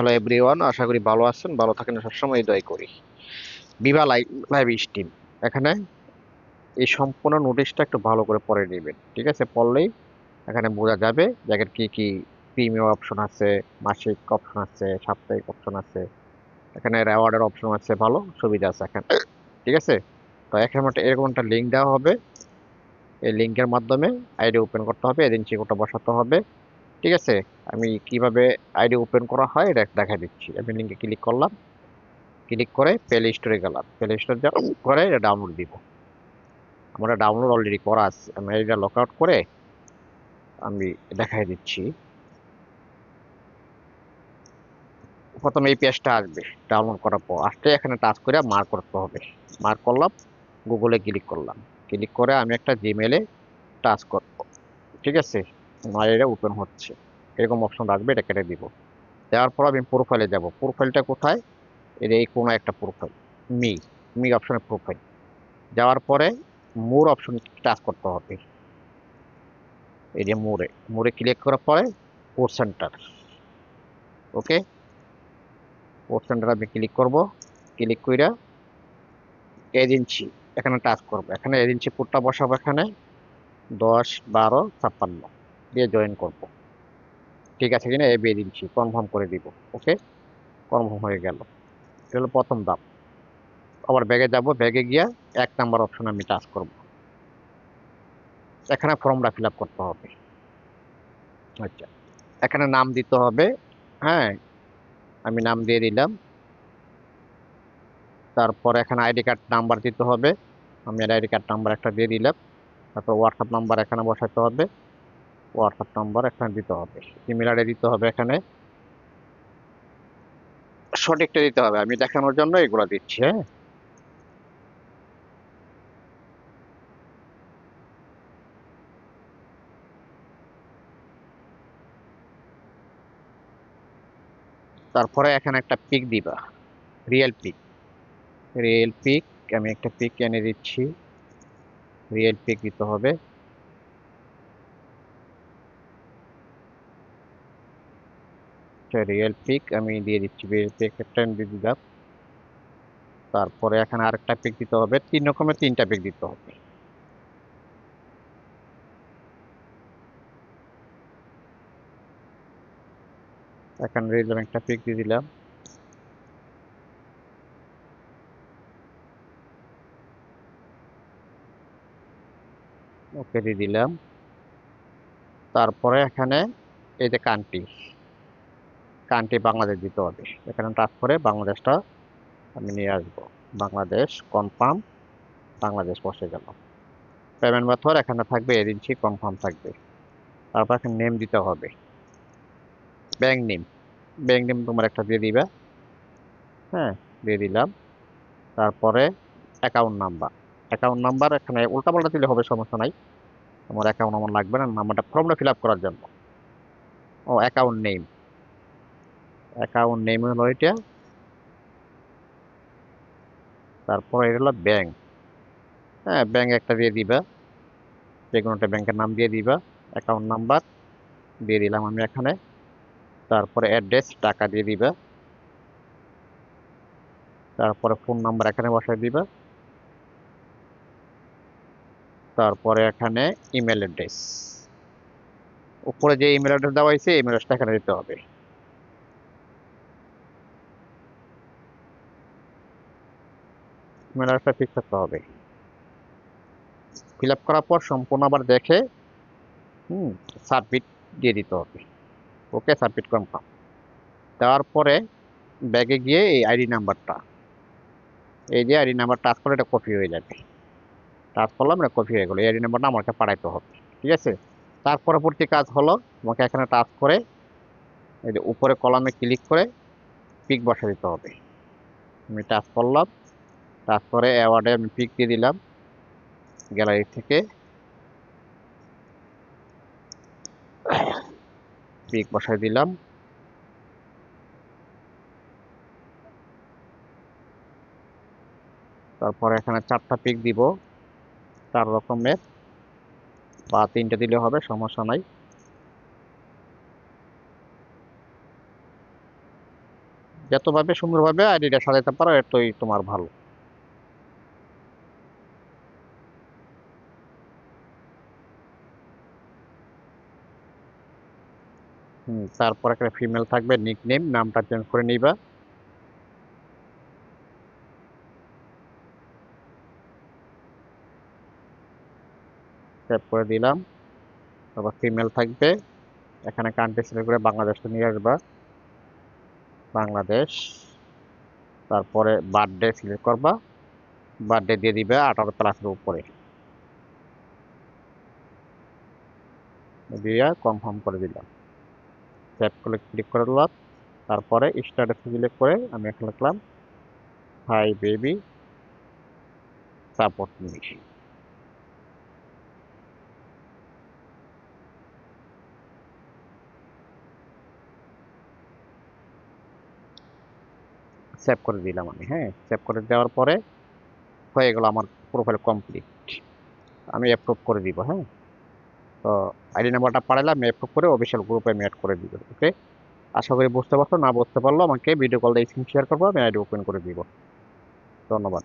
Hello everyone, আশা করি ভালো আছেন। ভালো থাকেন সবসময়, এই দোয়াই করি। বিভা লাইভ লাইভ স্ট্রিম। এখানে এই সম্পূর্ণ নোটিশটা একটু ভালো করে পড়ে নেবেন, ঠিক আছে? পড়লেই এখানে বোঝা যাবে যে এখানে কি কি প্রিমিয়াম অপশন আছে, মাসিক অপশন আছে, সাপ্তাহিক অপশন আছে, এখানে রেওয়ার্ডের অপশন আছে, ভালো সুবিধা আছে এখানে, ঠিক আছে? তো এখানে এরকম একটা লিঙ্ক দেওয়া হবে। এই লিঙ্কের মাধ্যমে আইডি ওপেন করতে হবে, এজেন্সি কোডটা বসাতে হবে, ঠিক আছে? আমি কিভাবে আইডি ওপেন করা হয় এটা দেখা দিচ্ছি। আমি লিঙ্কে ক্লিক করলাম, ক্লিক করে প্লে স্টোরে গেলাম, প্লে স্টোর করে এটা ডাউনলোড দিব। আমার ডাউনলোড অলরেডি করা আছে, আমি এটা লক আউট করে আমি দেখাই দিচ্ছি। প্রথমে এই পেজটা আসবে, ডাউনলোড করার পর আসতে এখানে টাচ করে মার্ক করতে হবে। মার্ক করলাম, গুগলে ক্লিক করলাম, ক্লিক করে আমি একটা জিমেলে টাচ করব, ঠিক আছে? আমার এটা ওপেন হচ্ছে, এরকম অপশন আসবে, এটা কেটে দিব। দেওয়ার পর আমি প্রোফাইলে যাব। প্রোফাইলটা কোথায়? এই কোনো একটা প্রোফাইল, মি মি অপশনে প্রোফাইল। যাওয়ার পরে মোর অপশন টাচ করতে হবে। এই যে মোড়ে মোড়ে ক্লিক করার পরে কোড সেন্টার, ওকে? কোড সেন্টার আমি ক্লিক করব, ক্লিক কইরা এজেন্সি এখানে টাচ করব। এখানে এজেন্সি কোডটা বসাবো, এখানে 10 12 56 দিয়ে জয়েন করব। ঠিক আছে কিনা এবি এজেন্সি কনফার্ম করে দিব, ওকে? কনফার্ম হয়ে গেল। এটা হলো প্রথম ধাপ। আবার ব্যাগে যাব, ব্যাগে গিয়া 1 নাম্বার অপশন আমি টাচ করব। এখানে ফর্মটা ফিল আপ করতে হবে। আচ্ছা, এখানে নাম দিতে হবে। হ্যাঁ, আমি নাম দিয়ে দিলাম। তারপর এখানে আইডি কার্ড নাম্বার দিতে হবে, আমি আইডি কার্ড নাম্বার একটা দিয়ে দিলাম। তারপর হোয়াটসঅ্যাপ নাম্বার এখানে বসাতে হবে, হোয়াটসঅ্যাপ নাম্বার এখানে দিতে হবে। ইমেল আইডি দিতে হবে, এখানে সঠিকটা দিতে হবে। আমি দেখানোর জন্য এগুলো দিচ্ছি, হ্যাঁ। তারপরে এখানে একটা পিক দিবা, রিয়েল পিক। রিয়েল পিক, আমি একটা পিক এনে দিচ্ছি। রিয়েল পিক দিতে হবে। রিয়েল পিক আমি দিয়ে দিচ্ছি, রিয়েল পিক একটা আমি দিয়ে দিলাম। তারপরে এখানে আরেকটা পিক দিতে হবে, 3 রকমের 3টা পিক দিতে হবে। এখানে দিলাম একটা পিক দিয়ে দিলাম, ওকে দিয়ে দিলাম। তারপরে এখানে এই যে কান্ট্রি, কান্ট্রি বাংলাদেশ দিতে হবে। এখানে টাচ করে বাংলাদেশটা আমি নিয়ে আসবো। বাংলাদেশ কনফার্ম, বাংলাদেশ বসে গেল। পেমেন্ট মেথড এখানে থাকবে, এজেন্সি কনফার্ম থাকবে। তারপর এখানে নেম দিতে হবে, ব্যাংক নেম। ব্যাংক নেম তোমার একটা দিয়ে দিবা, হ্যাঁ, দিয়ে দিলাম। তারপরে অ্যাকাউন্ট নাম্বার, অ্যাকাউন্ট নাম্বার এখানে উল্টাপাল্টা দিলে হবে, সমস্যা নাই। আমার অ্যাকাউন্ট নাম্বার লাগবে না, নাম্বারটা ফর্মটা ফিল আপ করার জন্য। O account name, account name হলো এটা। তারপরে এটা হলো ব্যাংক, হ্যাঁ, ব্যাংক একটা দিয়ে দিবা, যে কোনো একটা ব্যাংকের নাম দিয়ে দিবা। অ্যাকাউন্ট নাম্বার দিয়ে দিলাম আমি এখানে। তারপরে অ্যাড্রেস টাকা দিয়ে দিবা। তারপরে ফোন নাম্বার এখানে বসাই দিবা। তারপরে এখানে ইমেল অ্যাড্রেস, উপরে যে ইমেল অ্যাড্রেস দেওয়া হয়েছে ইমেল অ্যাড্রেসটা এখানে দিতে হবে। ইমেল অ্যাড্রেসটা ঠিক থাকতে হবে। ফিল আপ করার পর সম্পূর্ণ আবার দেখে হুম সাবমিট দিয়ে দিতে হবে, ওকে? সাবমিট কনফার্ম দেওয়ার পরে ব্যাগে গিয়ে এই আইডি নাম্বারটা, এই যে আইডি নাম্বার টাচ করে এটা কপি হয়ে যাবে। টাচ করলাম, এটা কপি হয়ে গেলো। এই আইডি নাম্বারটা আমাকে পাঠাইতে হবে, ঠিক আছে? তার পরবর্তী কাজ হলো তোমাকে এখানে টাচ করে এই যে উপরে কলামে ক্লিক করে পিক বসা দিতে হবে। আমি টাচ করলাম, টাচ করে অ্যাওয়ার্ডে আমি পিক দিয়ে দিলাম গ্যালারি থেকে, পিক বসাই দিলাম। তারপর এখানে 4টা পিক দিব, 4 রকমের, বা 3টে দিলে হবে, সমস্যা নাই। যতভাবে সুন্দরভাবে আইডিটা সাজাতে পারো এতই তোমার ভালো। তারপর একটা ফিমেল থাকবে, নিক নেম, নামটা চেঞ্জ করে নিবা। সেভ করে দিলাম। তারপর ফিমেল থাকবে, এখানে কান্ট্রি সিলেক্ট করে বাংলাদেশটা নিয়ে আসবা, বাংলাদেশ। তারপরে বার্থডে সিলেক্ট করবা, বার্থডে দিয়ে দিবে 18+-এর উপরে, দিয়ে কনফার্ম করে দিলাম। সেভ করে ক্লিক করে দিলাম। তারপরে স্ট্যাটাস সিলেক্ট করে আমি এখানে লিখলাম hi baby, support me. Save করে দিলাম আমি। হ্যাঁ, সেভ করে দেওয়ার পরে হয়ে গেল আমার প্রোফাইল কমপ্লিট। আমি অ্যাপ্রুভ করে দিব। হ্যাঁ, তো আইডি নাম্বারটা পাঠালাম, আমি অ্যাপ্রুভ করে অফিসিয়াল গ্রুপে আমি অ্যাড করে দিব। ওকে, আশা করি বুঝতে পারছো। না বুঝতে পারলো আমাকে ভিডিও কল দিয়ে স্ক্রিন শেয়ার করবো, আমি আইডি ওপেন করে দিব। ধন্যবাদ।